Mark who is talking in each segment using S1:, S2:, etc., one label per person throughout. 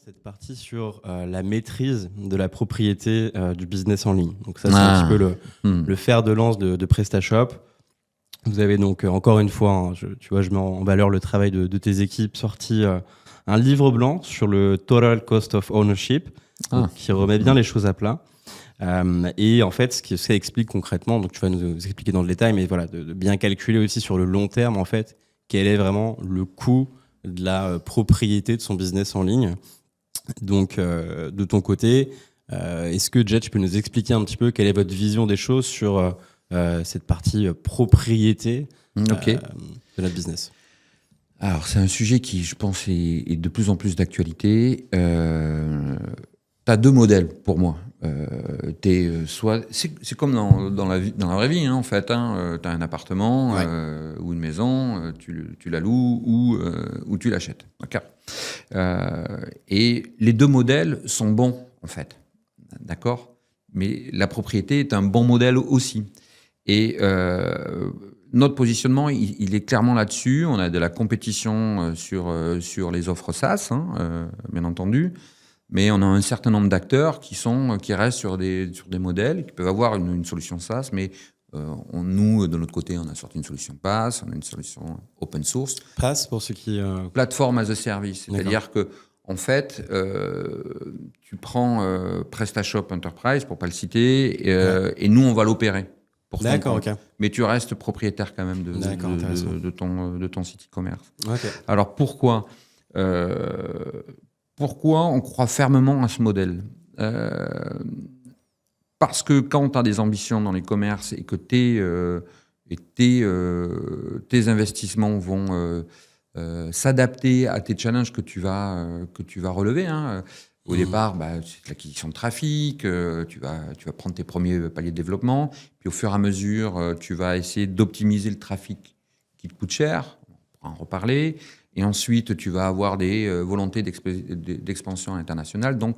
S1: cette partie sur la maîtrise de la propriété du business en ligne. Donc ça, c'est un petit peu le fer de lance de PrestaShop. Vous avez donc, encore une fois, je mets en valeur le travail de tes équipes, sorti un livre blanc sur le Total Cost of Ownership, qui remet bien les choses à plat. Et en fait, ce que ça explique concrètement, donc tu vas nous expliquer dans le détail, mais voilà, de bien calculer aussi sur le long terme, en fait, quel est vraiment le coût de la propriété de son business en ligne. Donc, de ton côté, est-ce que Jet, tu peux nous expliquer un petit peu quelle est votre vision des choses sur cette partie propriété de notre business?
S2: Alors, c'est un sujet qui, je pense, est de plus en plus d'actualité. Tu as deux modèles pour moi. C'est comme dans la vraie vie, hein, en fait. Tu as un appartement ou une maison, tu la loues ou tu l'achètes. Okay. Et les deux modèles sont bons, en fait. D'accord ? Mais la propriété est un bon modèle aussi. Et notre positionnement, il est clairement là-dessus. On a de la compétition sur les offres SaaS, bien entendu. Mais on a un certain nombre d'acteurs qui restent sur des modèles, qui peuvent avoir une solution SaaS, mais nous, de notre côté, on a sorti une solution PaaS, on a une solution open source.
S1: PaaS, pour ceux qui...
S2: Platform as a service. C'est-à-dire que, en fait, tu prends PrestaShop Enterprise, pour ne pas le citer, et nous, on va l'opérer.
S1: D'accord, ok.
S2: Mais tu restes propriétaire quand même de ton site e-commerce.
S1: Okay.
S2: Alors, pourquoi on croit fermement à ce modèle ? Parce que quand tu as des ambitions dans les commerces et que tes investissements vont s'adapter à tes challenges que tu vas relever. Au départ, c'est l'acquisition de trafic, tu vas prendre tes premiers paliers de développement, puis au fur et à mesure, tu vas essayer d'optimiser le trafic qui te coûte cher, on pourra en reparler. Et ensuite, tu vas avoir des volontés d'expansion internationale. Donc,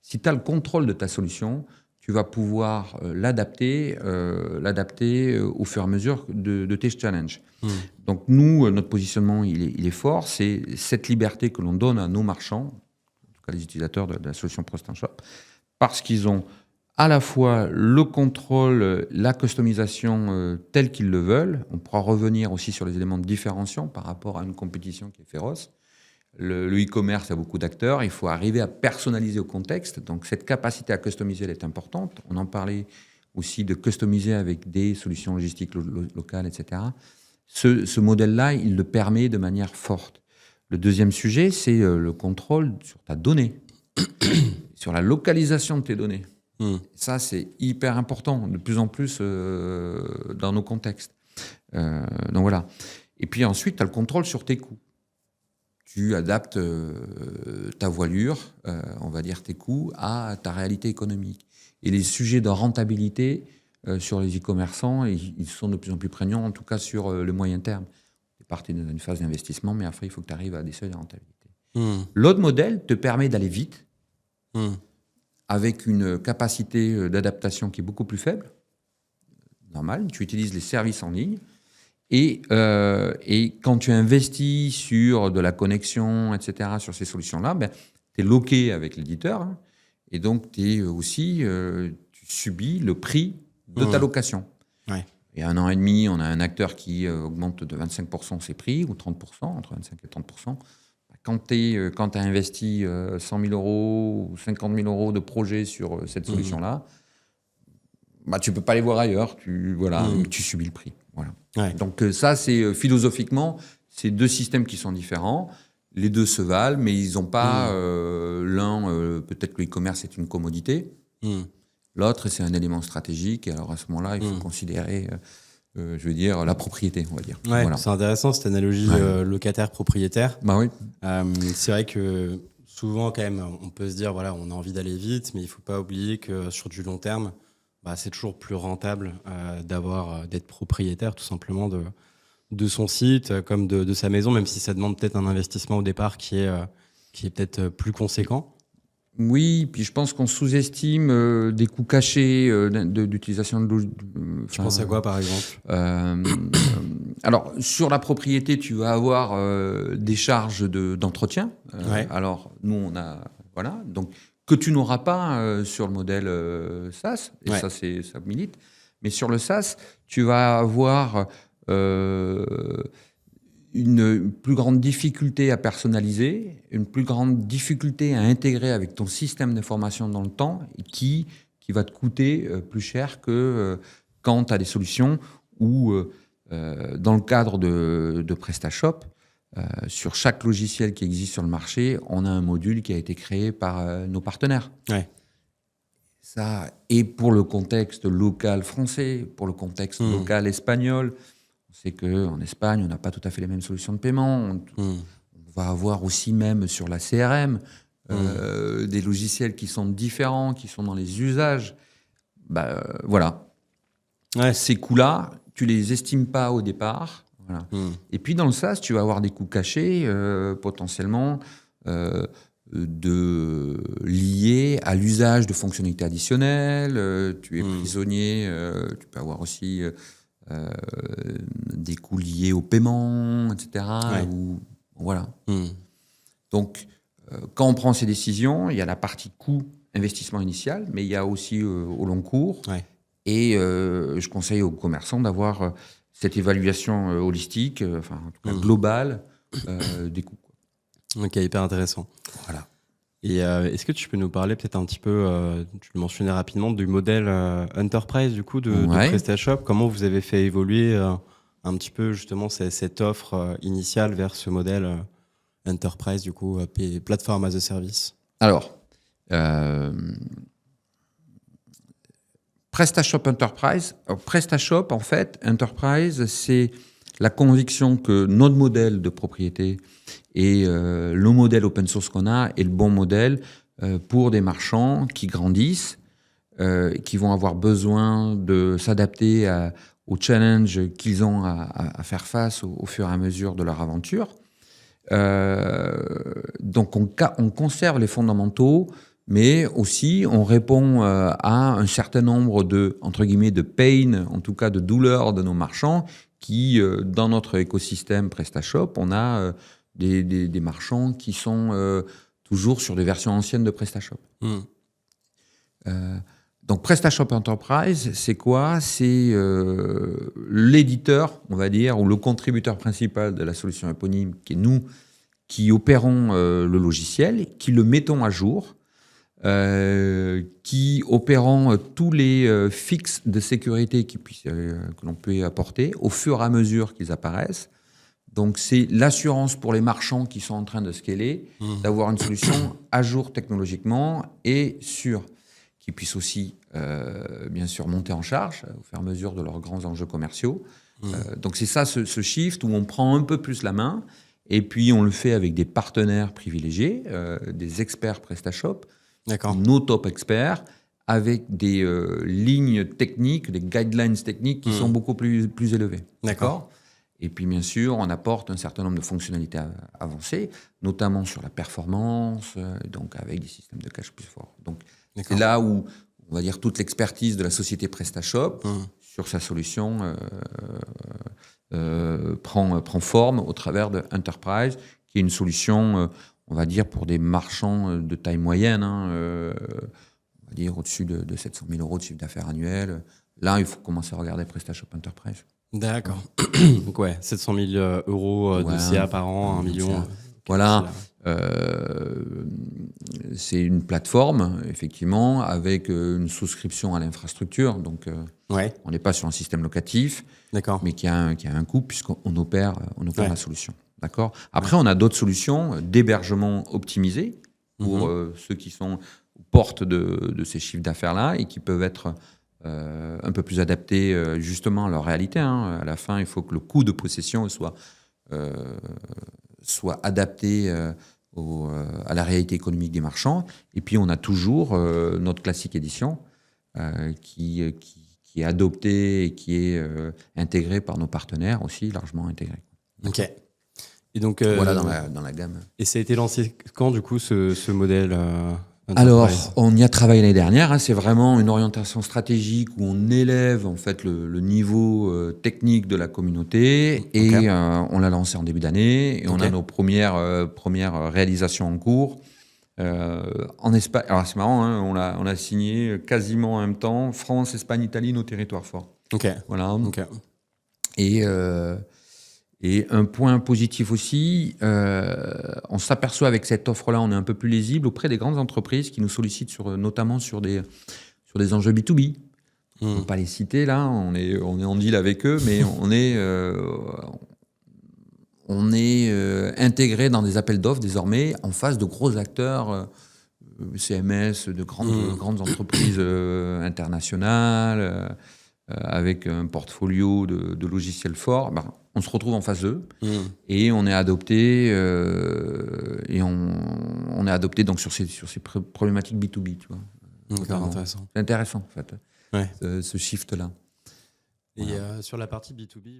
S2: si tu as le contrôle de ta solution, tu vas pouvoir l'adapter au fur et à mesure de tes challenges. Donc, nous, notre positionnement, il est fort. C'est cette liberté que l'on donne à nos marchands, en tout cas les utilisateurs de la solution PrestaShop, parce qu'ils ont à la fois le contrôle, la customisation telle qu'ils le veulent. On pourra revenir aussi sur les éléments de différenciation par rapport à une compétition qui est féroce. Le e-commerce a beaucoup d'acteurs. Il faut arriver à personnaliser au contexte. Donc, cette capacité à customiser, elle est importante. On en parlait aussi de customiser avec des solutions logistiques locales, etc. Ce modèle-là, il le permet de manière forte. Le deuxième sujet, c'est le contrôle sur ta donnée, sur la localisation de tes données. Ça, c'est hyper important, de plus en plus dans nos contextes. Donc voilà. Et puis ensuite, tu as le contrôle sur tes coûts. Tu adaptes ta voilure, on va dire tes coûts, à ta réalité économique. Et les sujets de rentabilité sur les e-commerçants, ils sont de plus en plus prégnants, en tout cas sur le moyen terme. Tu es parti dans une phase d'investissement, mais après, il faut que tu arrives à des seuils de rentabilité. L'autre modèle te permet d'aller vite, avec une capacité d'adaptation qui est beaucoup plus faible. Normal, tu utilises les services en ligne. Et quand tu investis sur de la connexion, etc., sur ces solutions-là, tu es loqué avec l'éditeur. Et donc, tu subis le prix de ta location. Ouais. Et 1 an et demi, on a un acteur qui augmente de 25% ses prix, ou 30%, entre 25 et 30%. Quand tu as investi 100 000 euros ou 50 000 euros de projet sur cette solution-là, tu ne peux pas les voir ailleurs. Tu subis le prix. Voilà. Ouais. Donc ça, c'est philosophiquement, c'est deux systèmes qui sont différents. Les deux se valent, mais ils n'ont pas l'un. Peut-être que l'e-commerce est une commodité. L'autre, c'est un élément stratégique. Et alors à ce moment-là, il faut considérer, la propriété, on va dire.
S1: Ouais, voilà. C'est intéressant cette analogie locataire-propriétaire.
S2: Oui.
S1: C'est vrai que souvent, quand même, on peut se dire, voilà, on a envie d'aller vite, mais il ne faut pas oublier que sur du long terme, c'est toujours plus rentable d'être propriétaire, tout simplement, de son site, comme de sa maison, même si ça demande peut-être un investissement au départ qui est peut-être plus conséquent.
S2: Oui, puis je pense qu'on sous-estime des coûts cachés d'utilisation de
S1: Tu penses à quoi, par exemple ?
S2: Alors, sur la propriété, tu vas avoir des charges d'entretien. Alors, nous, on a Voilà. Donc, que tu n'auras pas sur le modèle SaaS, et ça milite. Mais sur le SaaS, tu vas avoir une plus grande difficulté à personnaliser, une plus grande difficulté à intégrer avec ton système d'information dans le temps, qui va te coûter plus cher que quand tu as des solutions où, dans le cadre de PrestaShop, sur chaque logiciel qui existe sur le marché, on a un module qui a été créé par nos partenaires.
S1: Ouais.
S2: Ça, et pour le contexte local français, pour le contexte local espagnol, on sait qu'en Espagne, on n'a pas tout à fait les mêmes solutions de paiement. On va avoir aussi, même sur la CRM, des logiciels qui sont différents, qui sont dans les usages. Voilà.
S1: Ouais.
S2: Ces coûts-là, tu les estimes pas au départ. Voilà. Et puis dans le SaaS, tu vas avoir des coûts cachés, potentiellement liés à l'usage de fonctionnalités additionnelles. Tu es prisonnier, tu peux avoir aussi des coûts liés au paiement, etc.
S1: Ouais.
S2: Voilà. Donc, quand on prend ces décisions, il y a la partie coût, investissement initial, mais il y a aussi au long cours.
S1: Ouais.
S2: Et je conseille aux commerçants d'avoir cette évaluation holistique, en tout cas globale, des coûts.
S1: Ok, hyper intéressant.
S2: Voilà.
S1: Et est-ce que tu peux nous parler peut-être un petit peu, tu le mentionnais rapidement, du modèle Enterprise du coup de PrestaShop. Comment vous avez fait évoluer un petit peu justement cette offre initiale vers ce modèle Enterprise du coup, plateforme as a service?
S2: Alors, PrestaShop Enterprise. Alors, PrestaShop, en fait, Enterprise, c'est la conviction que notre modèle de propriété et le modèle open source qu'on a est le bon modèle pour des marchands qui grandissent, qui vont avoir besoin de s'adapter aux challenges qu'ils ont à faire face au fur et à mesure de leur aventure. Donc, on conserve les fondamentaux, mais aussi on répond à un certain nombre entre guillemets, de pain, en tout cas de douleurs de nos marchands, qui, dans notre écosystème PrestaShop, on a des marchands qui sont toujours sur des versions anciennes de PrestaShop. Donc PrestaShop Enterprise, c'est quoi? C'est l'éditeur, on va dire, ou le contributeur principal de la solution éponyme, qui est nous, qui opérons le logiciel, qui le mettons à jour, qui opérons tous les fixes de sécurité que l'on peut apporter au fur et à mesure qu'ils apparaissent. Donc, c'est l'assurance pour les marchands qui sont en train de scaler, d'avoir une solution à jour technologiquement et sûre, qui puisse aussi, bien sûr, monter en charge au fur et à mesure de leurs grands enjeux commerciaux. Donc, c'est ça, ce shift où on prend un peu plus la main et puis on le fait avec des partenaires privilégiés, des experts PrestaShop, nos top experts, avec des lignes techniques, des guidelines techniques qui sont beaucoup plus élevées.
S1: D'accord.
S2: Et puis, bien sûr, on apporte un certain nombre de fonctionnalités avancées, notamment sur la performance, donc avec des systèmes de cache plus forts. Donc, c'est là où, on va dire, toute l'expertise de la société PrestaShop sur sa solution prend forme au travers de Enterprise, qui est une solution, on va dire, pour des marchands de taille moyenne, on va dire au-dessus de 700 000 € de chiffre d'affaires annuel. Là, il faut commencer à regarder PrestaShop Enterprise.
S1: D'accord. Donc, 700 000 € de CA par an, 1 million.
S2: Voilà. C'est une plateforme, effectivement, avec une souscription à l'infrastructure. Donc, on n'est pas sur un système locatif, mais qui a un coût puisqu'on opère la solution. D'accord. Après, on a d'autres solutions d'hébergement optimisé pour ceux qui sont aux portes de ces chiffres d'affaires-là et qui peuvent être un peu plus adaptés justement à leur réalité. À la fin, il faut que le coût de possession soit adapté à la réalité économique des marchands. Et puis, on a toujours notre classique édition qui est adoptée et qui est intégrée par nos partenaires aussi, largement intégrée.
S1: Ok. Et donc,
S2: voilà dans la gamme.
S1: Et ça a été lancé quand, du coup, ce modèle
S2: Alors, on y a travaillé l'année dernière. C'est vraiment une orientation stratégique où on élève en fait le niveau technique de la communauté et on l'a lancé en début d'année et on a nos premières réalisations en cours En Espagne, alors c'est marrant, hein, on a signé quasiment en même temps France, Espagne, Italie, nos territoires forts.
S1: Ok.
S2: Voilà.
S1: Ok.
S2: Et un point positif aussi, on s'aperçoit avec cette offre-là, on est un peu plus lisible auprès des grandes entreprises qui nous sollicitent notamment sur des enjeux B2B. On ne peut pas les citer là, on est en deal avec eux, mais on est intégré dans des appels d'offres désormais en face de gros acteurs CMS, de grandes entreprises internationales, avec un portfolio de logiciels forts. On se retrouve en face d'eux et on est adopté on est adopté donc sur ces problématiques B2B, tu vois.
S1: Donc, intéressant.
S2: C'est intéressant en fait,
S1: Ouais.
S2: ce shift là.
S1: Et sur la partie B2B.